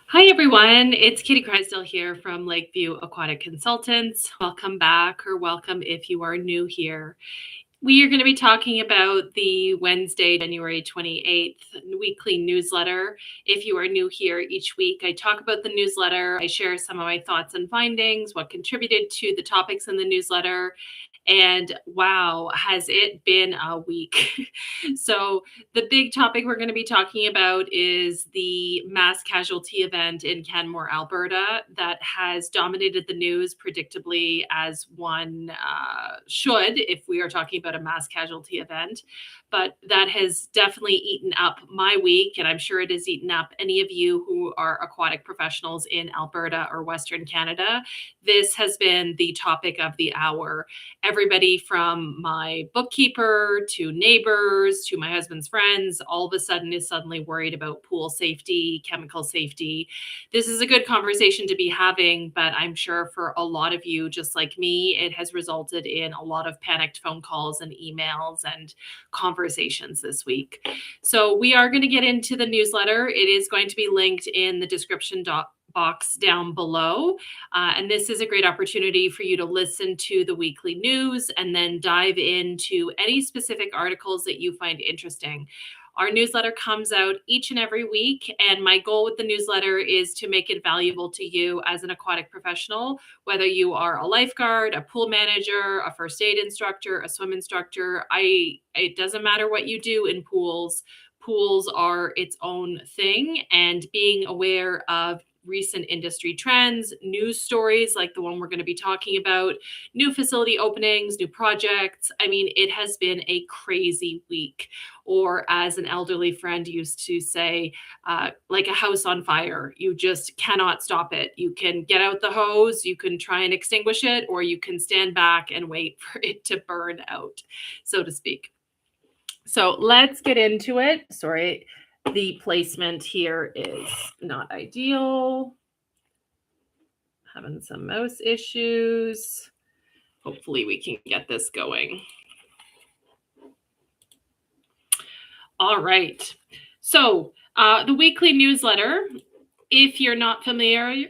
Hi, everyone. It's Kitty Crysdale here from Lakeview Aquatic Consultants. Welcome back, or welcome if you are new here. We are going to be talking about the Wednesday, January 28th weekly newsletter. If you are new here each week, I talk about the newsletter. I share some of my thoughts and findings, what contributed to the topics in the newsletter. And wow, has it been a week? So, the big topic we're going to be talking about is the mass casualty event in Canmore, Alberta, that has dominated the news predictably, as one should if we are talking about a mass casualty event. But that has definitely eaten up my week, and I'm sure it has eaten up any of you who are aquatic professionals in Alberta or Western Canada. This has been the topic of the hour. Everybody from my bookkeeper to neighbors to my husband's friends all of a sudden is suddenly worried about pool safety, chemical safety. This is a good conversation to be having, but I'm sure for a lot of you, just like me, it has resulted in a lot of panicked phone calls and emails and conversations this week. So we are going to get into the newsletter. It is going to be linked in the description box down below. And this is a great opportunity for you to listen to the weekly news and then dive into any specific articles that you find interesting. Our newsletter comes out each and every week, and my goal with the newsletter is to make it valuable to you as an aquatic professional, whether you are a lifeguard, a pool manager, a first aid instructor, a swim instructor. It doesn't matter what you do in pools. Pools are its own thing, and being aware of recent industry trends, news stories like the one we're going to be talking about, new facility openings, new projects. I mean, it has been a crazy week. Or, as an elderly friend used to say, like a house on fire. You just cannot stop it. You can get out the hose, you can try and extinguish it, or you can stand back and wait for it to burn out, so to speak. So let's get into it. Sorry, the placement here is not ideal. Having some mouse issues. Hopefully we can get this going. All right. So the weekly newsletter, if you're not familiar,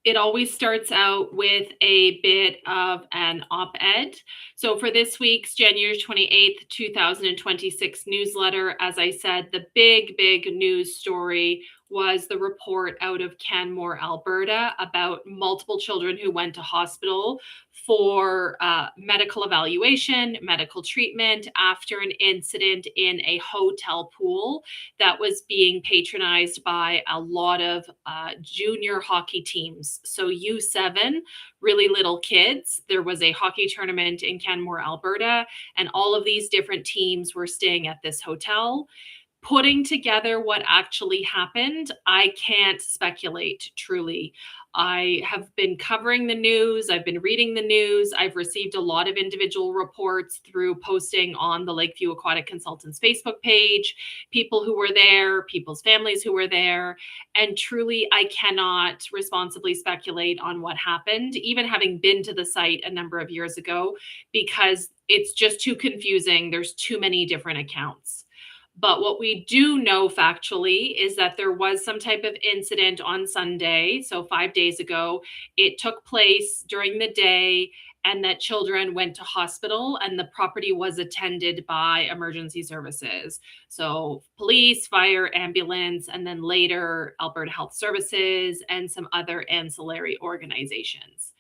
it always starts out with a bit of an op-ed. So for this week's January 28th, 2026 newsletter, as I said, the big news story was the report out of Canmore, Alberta, about multiple children who went to hospital for medical evaluation, medical treatment after an incident in a hotel pool that was being patronized by a lot of junior hockey teams. So U7, really little kids. There was a hockey tournament in Canmore, Alberta, and all of these different teams were staying at this hotel. Putting together what actually happened, I can't speculate truly. I have been covering the news. I've been reading the news. I've received a lot of individual reports through posting on the Lakeview Aquatic Consultants Facebook page, people who were there, people's families who were there. And truly, I cannot responsibly speculate on what happened, even having been to the site a number of years ago, because it's just too confusing. There's too many different accounts. But what we do know factually is that there was some type of incident on Sunday, so 5 days ago. It took place during the day, and that children went to hospital, and the property was attended by emergency services. So police, fire, ambulance, and then later Alberta Health Services and some other ancillary organizations.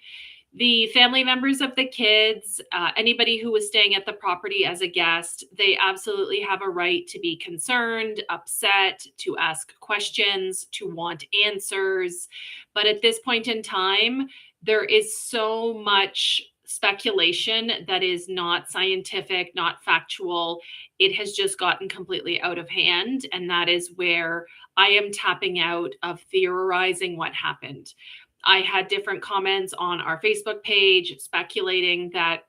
The family members of the kids, anybody who was staying at the property as a guest, they absolutely have a right to be concerned, upset, to ask questions, to want answers. But at this point in time, there is so much speculation that is not scientific, not factual. It has just gotten completely out of hand. And that is where I am tapping out of theorizing what happened. I had different comments on our Facebook page speculating that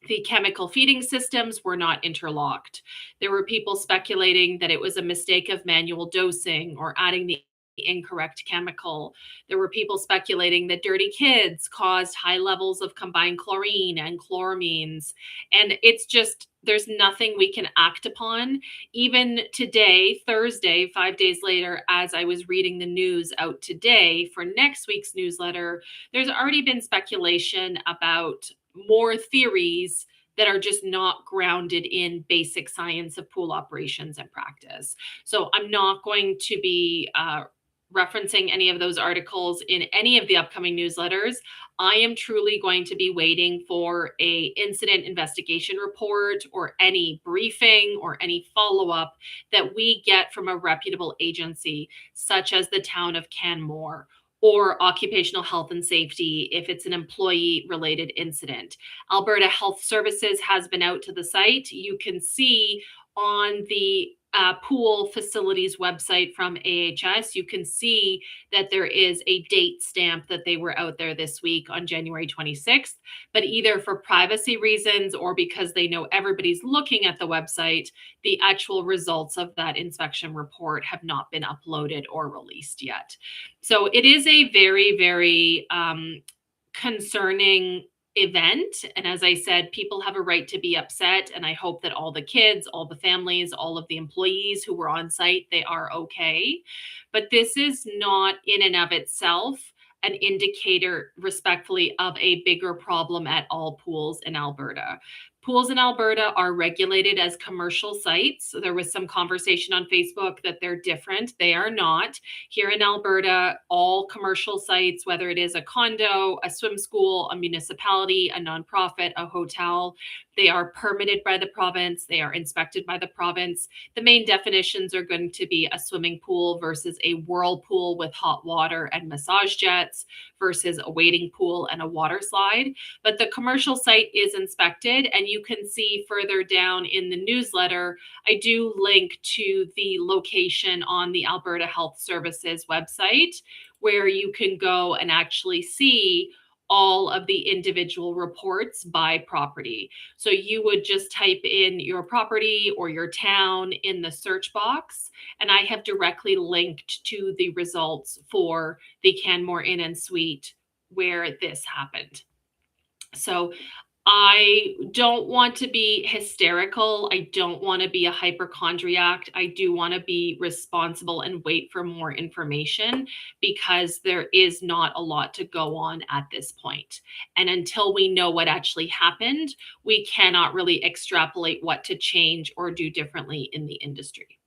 the chemical feeding systems were not interlocked. There were people speculating that it was a mistake of manual dosing or adding the incorrect chemical. There were people speculating that dirty kids caused high levels of combined chlorine and chloramines. And it's just There's nothing we can act upon. Even today, Thursday, 5 days later, as I was reading the news out today for next week's newsletter, there's already been speculation about more theories that are just not grounded in basic science of pool operations and practice. So I'm not going to be referencing any of those articles in any of the upcoming newsletters. I am truly going to be waiting for a incident investigation report or any briefing or any follow-up that we get from a reputable agency such as the town of Canmore or occupational health and safety if it's an employee related incident. Alberta Health Services has been out to the site. You can see on the pool facilities website from AHS, you can see that there is a date stamp that they were out there this week on January 26th. But either for privacy reasons or because they know everybody's looking at the website, the actual results of that inspection report have not been uploaded or released yet. So it is a very, very concerning event. And as I said, people have a right to be upset. And I hope that all the kids, all the families, all of the employees who were on site, they are okay. But this is not in and of itself an indicator, respectfully, of a bigger problem at all pools in Alberta. Pools in Alberta are regulated as commercial sites. There was some conversation on Facebook that they're different. They are not. Here in Alberta, all commercial sites, whether it is a condo, a swim school, a municipality, a nonprofit, a hotel, they are permitted by the province. They are inspected by the province. The main definitions are going to be a swimming pool versus a whirlpool with hot water and massage jets versus a wading pool and a water slide. But the commercial site is inspected, and you can see further down in the newsletter, I do link to the location on the Alberta Health Services website where you can go and actually see all of the individual reports by property. So you would just type in your property or your town in the search box, and I have directly linked to the results for the Canmore Inn and Suite where this happened. So I don't want to be hysterical. I don't want to be a hypochondriac. I do want to be responsible and wait for more information because there is not a lot to go on at this point. And until we know what actually happened, we cannot really extrapolate what to change or do differently in the industry.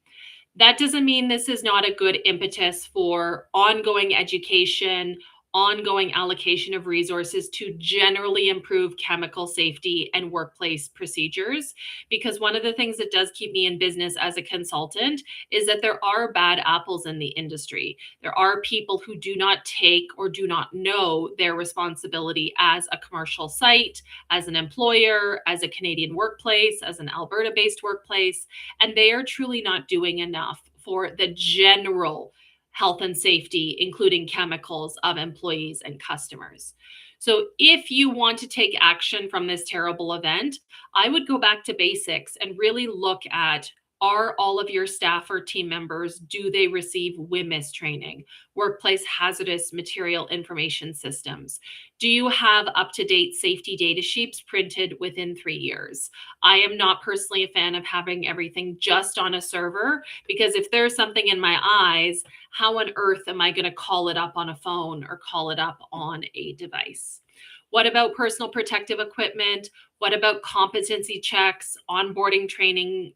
That doesn't mean this is not a good impetus for ongoing education, ongoing allocation of resources to generally improve chemical safety and workplace procedures. Because one of the things that does keep me in business as a consultant is that there are bad apples in the industry. There are people who do not take or do not know their responsibility as a commercial site, as an employer, as a Canadian workplace, as an Alberta-based workplace, and they are truly not doing enough for the general health and safety, including chemicals of employees and customers. So if you want to take action from this terrible event, I would go back to basics and really look at, are all of your staff or team members, do they receive WHMIS training, workplace hazardous material information systems? Do you have up-to-date safety data sheets printed within 3 years? I am not personally a fan of having everything just on a server, because if there's something in my eyes, how on earth am I going to call it up on a phone or call it up on a device? What about personal protective equipment? What about competency checks, onboarding training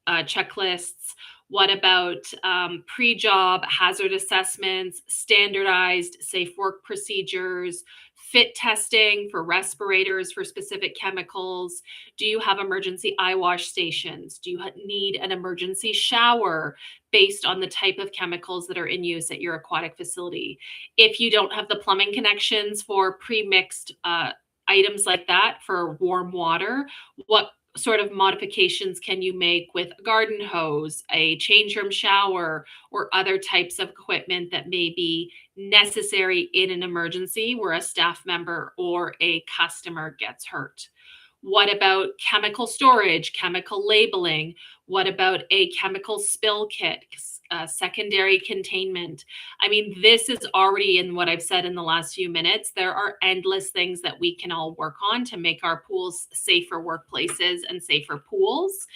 checklists? What about pre-job hazard assessments, standardized safe work procedures, fit testing for respirators for specific chemicals? Do you have emergency eye wash stations? Do you need an emergency shower based on the type of chemicals that are in use at your aquatic facility? If you don't have the plumbing connections for pre-mixed items like that for warm water, what sort of modifications can you make with a garden hose, a change room shower, or other types of equipment that may be necessary in an emergency where a staff member or a customer gets hurt? What about chemical storage, chemical labeling? What about a chemical spill kit? secondary containment. I mean, this is already in what I've said in the last few minutes. There are endless things that we can all work on to make our pools safer workplaces and safer pools.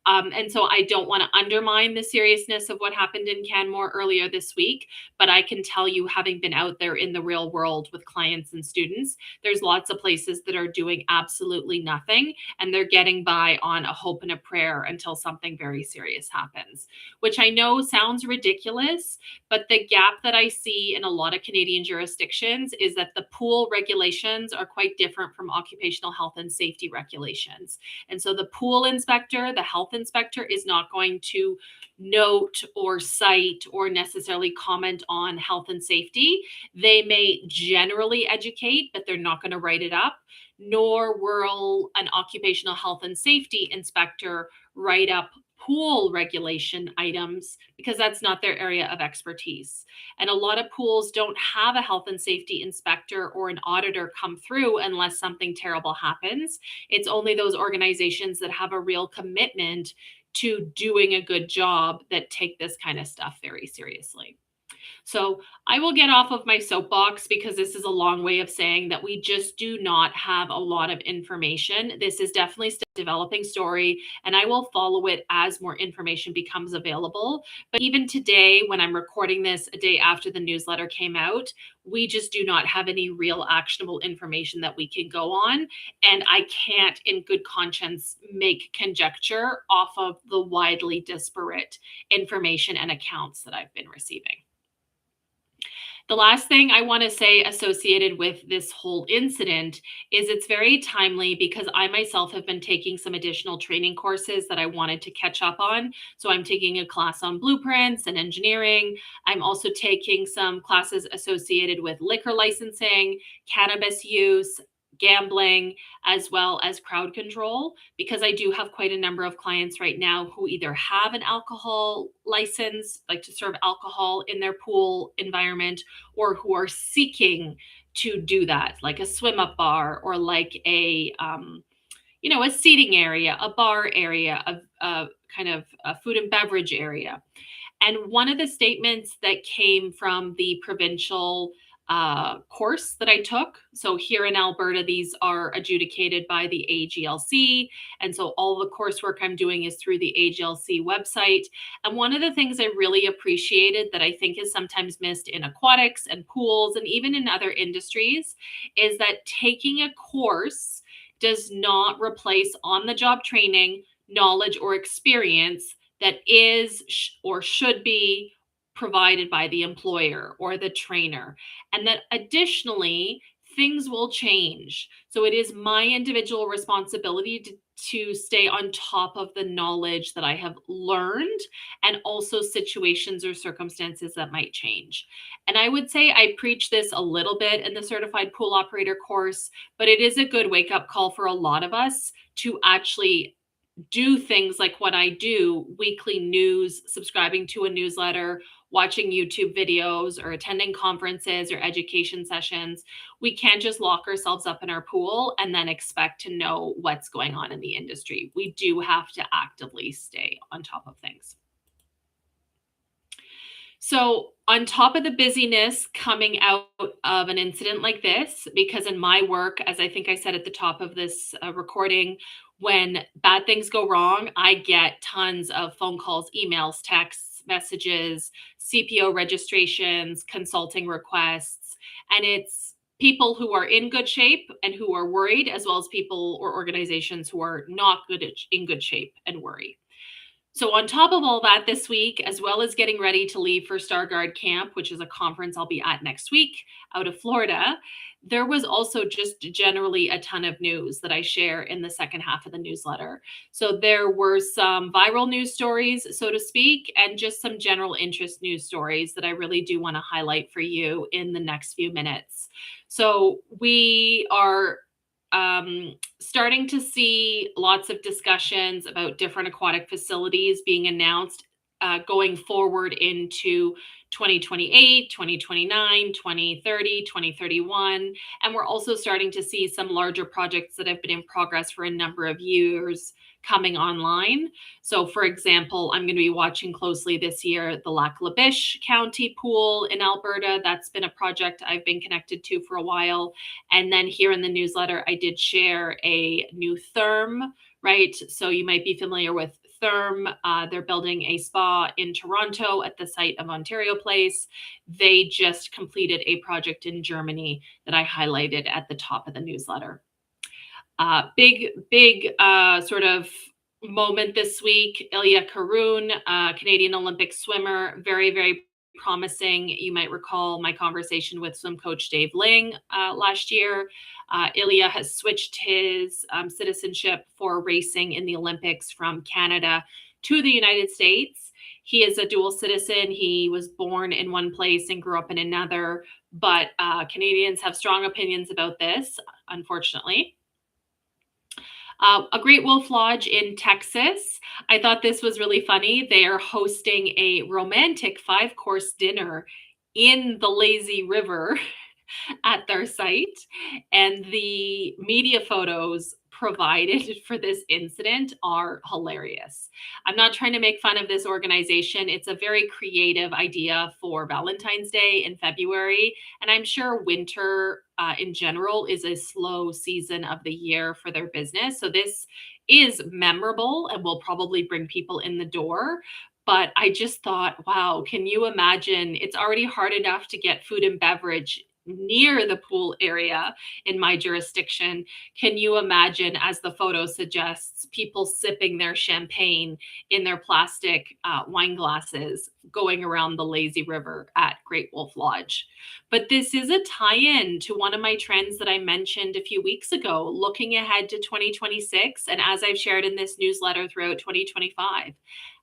And so I don't want to undermine the seriousness of what happened in Canmore earlier this week, but I can tell you, having been out there in the real world with clients and students, there's lots of places that are doing absolutely nothing, and they're getting by on a hope and a prayer until something very serious happens, which I know sounds ridiculous, but the gap that I see in a lot of Canadian jurisdictions is that the pool regulations are quite different from occupational health and safety regulations. And so the pool inspector, the health inspector, is not going to note or cite or necessarily comment on health and safety. They may generally educate, but they're not going to write it up, nor will an occupational health and safety inspector write up pool regulation items because that's not their area of expertise. And a lot of pools don't have a health and safety inspector or an auditor come through unless something terrible happens. It's only those organizations that have a real commitment to doing a good job that take this kind of stuff very seriously. So I will get off of my soapbox because this is a long way of saying that we just do not have a lot of information. This is definitely still a developing story, and I will follow it as more information becomes available. But even today, when I'm recording this a day after the newsletter came out, we just do not have any real actionable information that we can go on. And I can't, in good conscience, make conjecture off of the widely disparate information and accounts that I've been receiving. The last thing I want to say associated with this whole incident is it's very timely because I myself have been taking some additional training courses that I wanted to catch up on. So I'm taking a class on blueprints and engineering. I'm also taking some classes associated with liquor licensing, cannabis use, gambling, as well as crowd control, because I do have quite a number of clients right now who either have an alcohol license, like to serve alcohol in their pool environment, or who are seeking to do that, like a swim up bar or like a a seating area, a bar area, a kind of a food and beverage area. And one of the statements that came from the provincial course that I took. So here in Alberta, these are adjudicated by the AGLC. And so all the coursework I'm doing is through the AGLC website. And one of the things I really appreciated that I think is sometimes missed in aquatics and pools and even in other industries is that taking a course does not replace on-the-job training, knowledge, or experience that is or should be provided by the employer or the trainer. And that additionally, things will change. So it is my individual responsibility to stay on top of the knowledge that I have learned and also situations or circumstances that might change. And I would say I preach this a little bit in the certified pool operator course, but it is a good wake up call for a lot of us to actually do things like what I do, weekly news, subscribing to a newsletter, watching YouTube videos, or attending conferences or education sessions. We can't just lock ourselves up in our pool and then expect to know what's going on in the industry. We do have to actively stay on top of things. So on top of the busyness coming out of an incident like this, because in my work, as I think I said at the top of this recording, when bad things go wrong, I get tons of phone calls, emails, texts, messages, CPO registrations, consulting requests, and it's people who are in good shape and who are worried, as well as people or organizations who are not in good shape and worry. So on top of all that this week, as well as getting ready to leave for Stargard Camp, which is a conference I'll be at next week out of Florida, there was also just generally a ton of news that I share in the second half of the newsletter. So there were some viral news stories, so to speak, and just some general interest news stories that I really do want to highlight for you in the next few minutes. So we are starting to see lots of discussions about different aquatic facilities being announced going forward into 2028, 2029, 2030, 2031. And we're also starting to see some larger projects that have been in progress for a number of years coming online. So, for example, I'm going to be watching closely this year the Lac La Biche County Pool in Alberta. That's been a project I've been connected to for a while. And then here in the newsletter, I did share a new therm, right? So you might be familiar with Therm. They're building a spa in Toronto at the site of Ontario Place. They just completed a project in Germany that I highlighted at the top of the newsletter. Big sort of moment this week. Ilya Karun, Canadian Olympic swimmer, very promising. You might recall my conversation with swim coach Dave Ling last year. Ilya has switched his citizenship for racing in the Olympics from Canada to the United States. He is a dual citizen. He was born in one place and grew up in another, but Canadians have strong opinions about this, unfortunately. A Great Wolf Lodge in Texas. I thought this was really funny. They are hosting a romantic 5-course dinner in the lazy river at their site. And the media photos provided for this incident are hilarious. I'm not trying to make fun of this organization. It's a very creative idea for Valentine's Day in February. And I'm sure winter in general is a slow season of the year for their business. So this is memorable and will probably bring people in the door. But I just thought, wow, can you imagine? It's already hard enough to get food and beverage near the pool area in my jurisdiction. Can you imagine, as the photo suggests, people sipping their champagne in their plastic wine glasses going around the lazy river at Great Wolf Lodge? But this is a tie-in to one of my trends that I mentioned a few weeks ago, looking ahead to 2026. And as I've shared in this newsletter throughout 2025,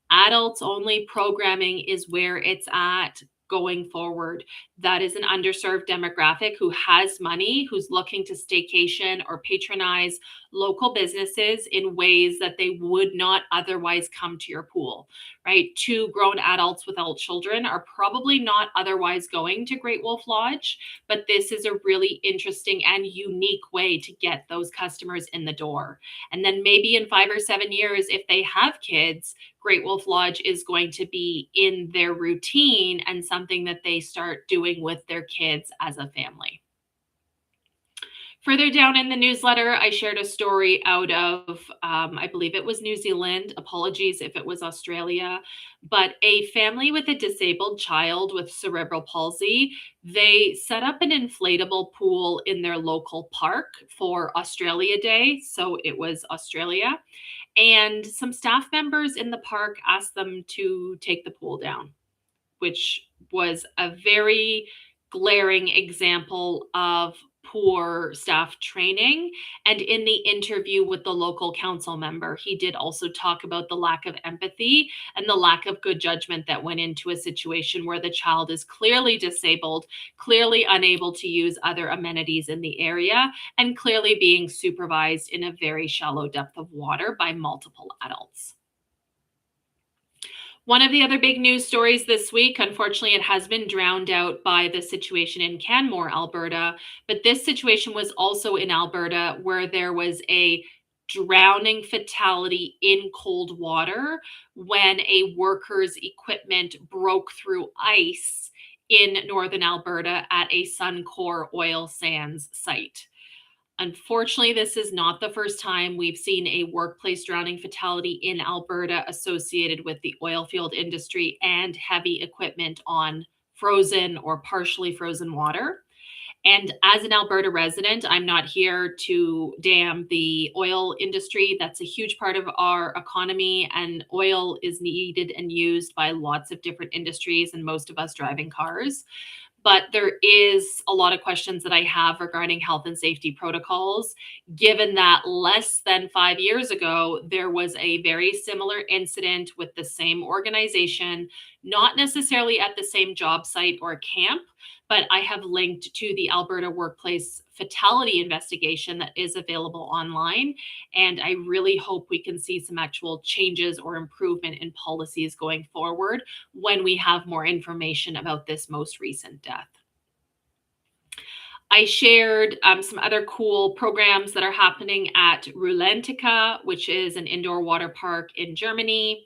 adults only programming is where it's at going forward. That is an underserved demographic who has money, who's looking to staycation or patronize local businesses in ways that they would not otherwise come to your pool, right? Two grown adults without children are probably not otherwise going to Great Wolf Lodge, but this is a really interesting and unique way to get those customers in the door. And then maybe in 5 or 7 years, if they have kids, Great Wolf Lodge is going to be in their routine and something that they start doing with their kids as a family. Further down in the newsletter, I shared a story out of, I believe it was New Zealand. Apologies if it was Australia. But a family with a disabled child with cerebral palsy, they set up an inflatable pool in their local park for Australia Day. So it was Australia. And some staff members in the park asked them to take the pool down, which was a very glaring example of poor staff training. And in the interview with the local council member, he did also talk about the lack of empathy and the lack of good judgment that went into a situation where the child is clearly disabled, clearly unable to use other amenities in the area, and clearly being supervised in a very shallow depth of water by multiple adults. One of the other big news stories this week, unfortunately, it has been drowned out by the situation in Canmore, Alberta. But this situation was also in Alberta where there was a drowning fatality in cold water when a worker's equipment broke through ice in northern Alberta at a Suncor oil sands site. Unfortunately, this is not the first time we've seen a workplace drowning fatality in Alberta associated with the oil field industry and heavy equipment on frozen or partially frozen water. And as an Alberta resident, I'm not here to damn the oil industry. That's a huge part of our economy, and oil is needed and used by lots of different industries, and most of us driving cars. But there is a lot of questions that I have regarding health and safety protocols, given that less than 5 years ago, there was a very similar incident with the same organization, not necessarily at the same job site or camp, but I have linked to the Alberta workplace fatality investigation that is available online. And I really hope we can see some actual changes or improvement in policies going forward when we have more information about this most recent death. I shared some other cool programs that are happening at Rulantica, which is an indoor water park in Germany.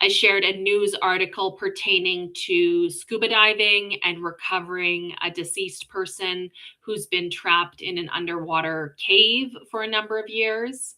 I shared a news article pertaining to scuba diving and recovering a deceased person who's been trapped in an underwater cave for a number of years.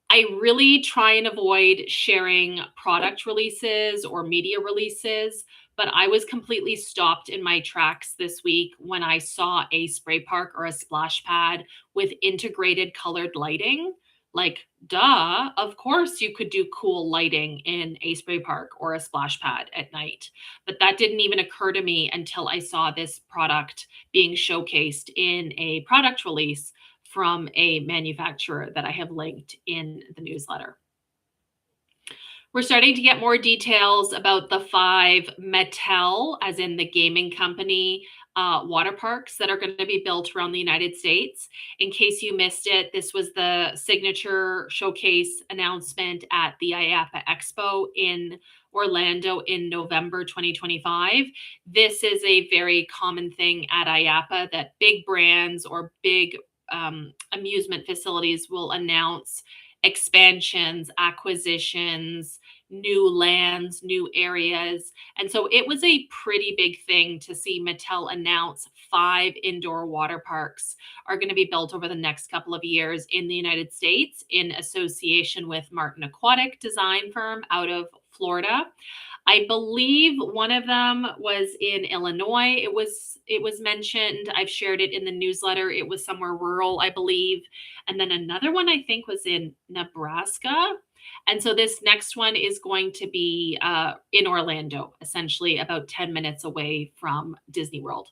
I really try and avoid sharing product releases or media releases, but I was completely stopped in my tracks this week when I saw a spray park or a splash pad with integrated colored lighting. Like, duh, of course you could do cool lighting in a spray park or a splash pad at night. But that didn't even occur to me until I saw this product being showcased in a product release from a manufacturer that I have linked in the newsletter. We're starting to get more details about the 5 Mattel, as in the gaming company, water parks that are going to be built around the United States. In case you missed it, this was the signature showcase announcement at the IAPA Expo in Orlando in November 2025. This is a very common thing at IAPA that big brands or big amusement facilities will announce expansions, acquisitions, new lands, new areas. And so it was a pretty big thing to see Mattel announce 5 indoor water parks are going to be built over the next couple of years in the United States in association with Martin Aquatic design firm out of Florida. I believe one of them was in Illinois. It was mentioned. I've shared it in the newsletter. It was somewhere rural, I believe. And then another one I think was in Nebraska. And so this next one is going to be in Orlando, essentially about 10 minutes away from Disney World.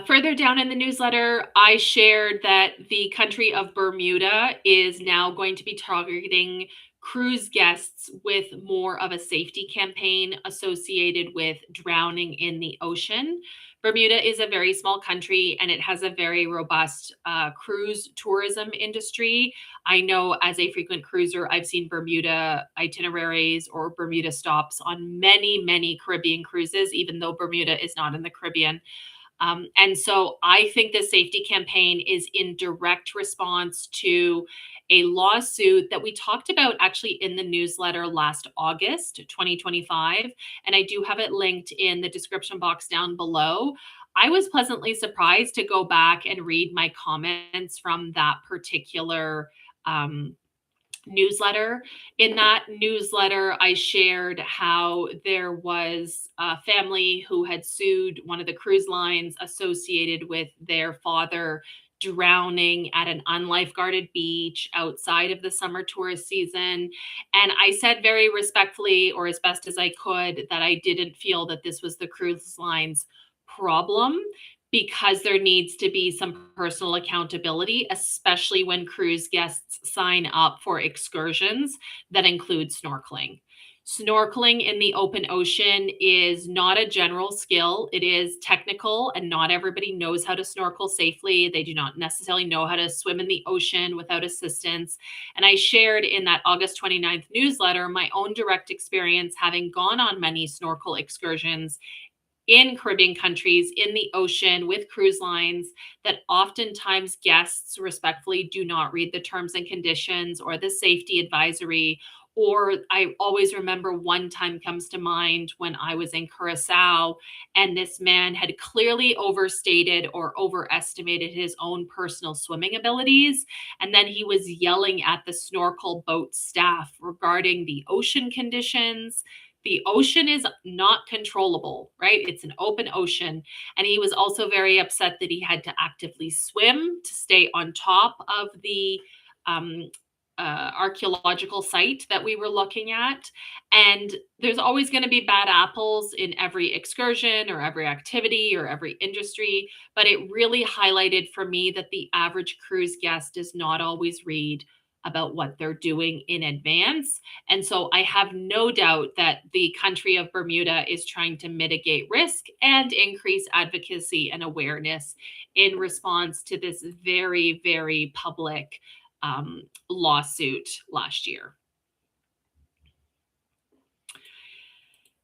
Further down in the newsletter, I shared that the country of Bermuda is now going to be targeting cruise guests with more of a safety campaign associated with drowning in the ocean. Bermuda is a very small country and it has a very robust cruise tourism industry. I know as a frequent cruiser, I've seen Bermuda itineraries or Bermuda stops on many, many Caribbean cruises, even though Bermuda is not in the Caribbean. And so I think the safety campaign is in direct response to a lawsuit that we talked about actually in the newsletter last August 2025. And I do have it linked in the description box down below. I was pleasantly surprised to go back and read my comments from that particular newsletter. In that newsletter, I shared how there was a family who had sued one of the cruise lines associated with their father drowning at an unlifeguarded beach outside of the summer tourist season. And I said very respectfully, or as best as I could, that I didn't feel that this was the cruise line's problem because there needs to be some personal accountability, especially when cruise guests sign up for excursions that include snorkeling. Snorkeling in the open ocean is not a general skill. It is technical, and not everybody knows how to snorkel safely. They do not necessarily know how to swim in the ocean without assistance. And I shared in that August 29th newsletter my own direct experience having gone on many snorkel excursions in Caribbean countries in the ocean with cruise lines, that oftentimes guests respectfully do not read the terms and conditions or the safety advisory. Or I always remember one time comes to mind when I was in Curacao and this man had clearly overstated or overestimated his own personal swimming abilities. And then he was yelling at the snorkel boat staff regarding the ocean conditions. The ocean is not controllable, right? It's an open ocean. And he was also very upset that he had to actively swim to stay on top of the um, archaeological site that we were looking at. And there's always going to be bad apples in every excursion or every activity or every industry. But it really highlighted for me that the average cruise guest does not always read about what they're doing in advance. And so I have no doubt that the country of Bermuda is trying to mitigate risk and increase advocacy and awareness in response to this very, very public lawsuit last year.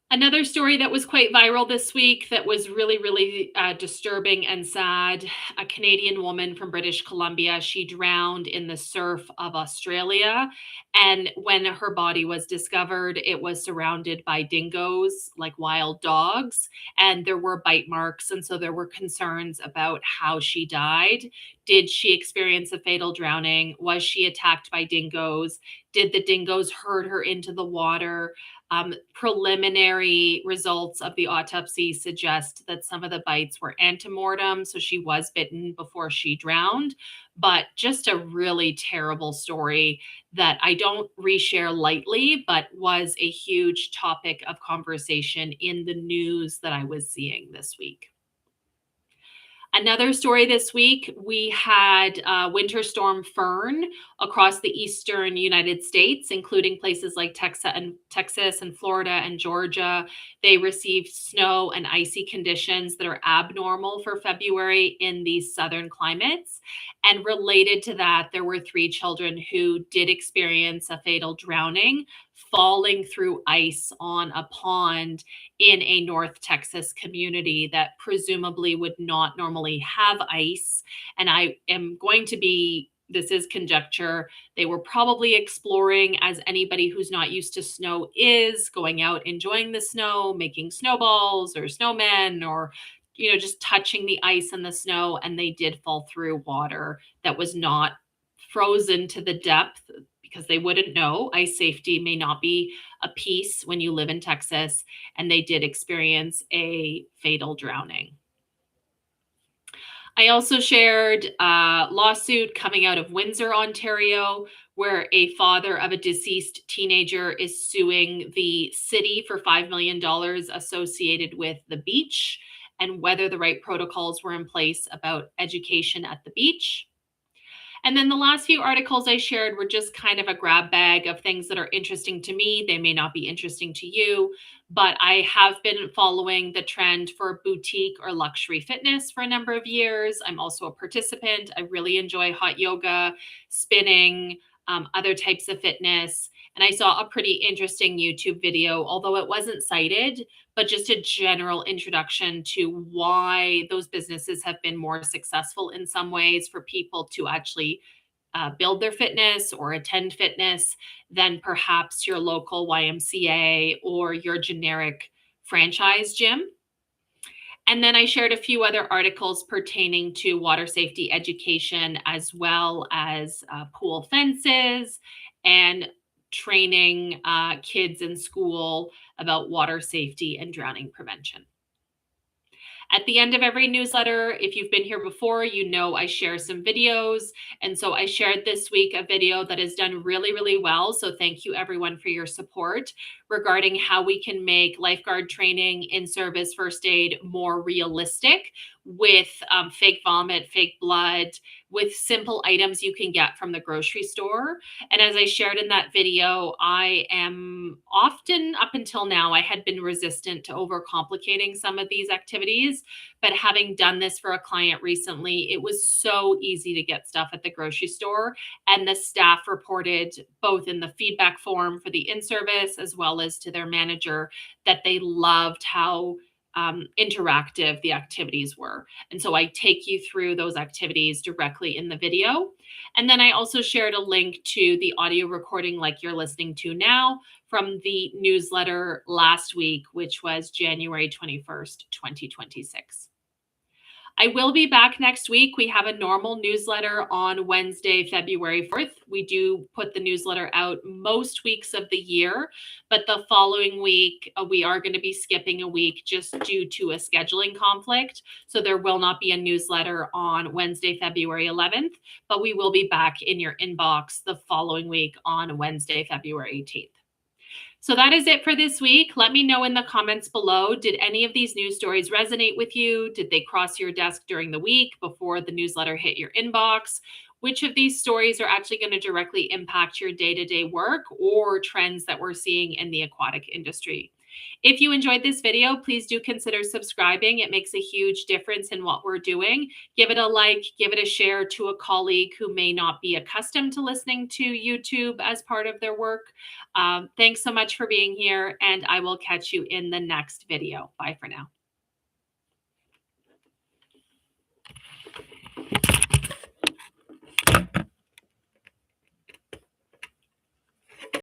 Another story that was quite viral this week that was really, really disturbing and sad. A Canadian woman from British Columbia, she drowned in the surf of Australia. And when her body was discovered, it was surrounded by dingoes, like wild dogs, and there were bite marks. And so there were concerns about how she died. Did she experience a fatal drowning? Was she attacked by dingoes? Did the dingoes herd her into the water? Preliminary results of the autopsy suggest that some of the bites were antemortem, so she was bitten before she drowned. But just a really terrible story that I don't reshare lightly, but was a huge topic of conversation in the news that I was seeing this week. Another story this week, we had Winter Storm Fern across the eastern United States, including places like Texas and Florida and Georgia. They received snow and icy conditions that are abnormal for February in these southern climates. And related to that, there were 3 children who did experience a fatal drowning falling through ice on a pond in a North Texas community that presumably would not normally have ice. And I am going to be, this is conjecture, they were probably exploring, as anybody who's not used to snow is, going out enjoying the snow, making snowballs or snowmen, or just touching the ice and the snow, and they did fall through water that was not frozen to the depth, because they wouldn't know. Ice safety may not be a piece when you live in Texas, and they did experience a fatal drowning. I also shared a lawsuit coming out of Windsor, Ontario, where a father of a deceased teenager is suing the city for $5 million associated with the beach and whether the right protocols were in place about education at the beach. And then the last few articles I shared were just kind of a grab bag of things that are interesting to me. They may not be interesting to you, but I have been following the trend for boutique or luxury fitness for a number of years. I'm also a participant. I really enjoy hot yoga, spinning, other types of fitness. And I saw a pretty interesting YouTube video, although it wasn't cited, but just a general introduction to why those businesses have been more successful in some ways for people to actually build their fitness or attend fitness than perhaps your local YMCA or your generic franchise gym. And then I shared a few other articles pertaining to water safety education, as well as pool fences and training kids in school about water safety and drowning prevention. At the end of every newsletter, if you've been here before, you know I share some videos. And so I shared this week a video that has done really, really well. So thank you everyone for your support regarding how we can make lifeguard training, in-service first aid more realistic with fake vomit, fake blood, with simple items you can get from the grocery store. And as I shared in that video, I am often, up until now, I had been resistant to overcomplicating some of these activities. But having done this for a client recently, it was so easy to get stuff at the grocery store. And the staff reported, both in the feedback form for the in-service as well as to their manager, that they loved how interactive the activities were. And so I take you through those activities directly in the video. And then I also shared a link to the audio recording, like you're listening to now, from the newsletter last week, which was January 21st, 2026. I will be back next week. We have a normal newsletter on Wednesday, February 4th. We do put the newsletter out most weeks of the year, but the following week, we are going to be skipping a week just due to a scheduling conflict. So there will not be a newsletter on Wednesday, February 11th, but we will be back in your inbox the following week on Wednesday, February 18th. So that is it for this week. Let me know in the comments below. Did any of these news stories resonate with you? Did they cross your desk during the week before the newsletter hit your inbox? Which of these stories are actually going to directly impact your day-to-day work or trends that we're seeing in the aquatic industry? If you enjoyed this video, please do consider subscribing. It makes a huge difference in what we're doing. Give it a like, give it a share to a colleague who may not be accustomed to listening to YouTube as part of their work. Thanks so much for being here, and I will catch you in the next video. Bye for now.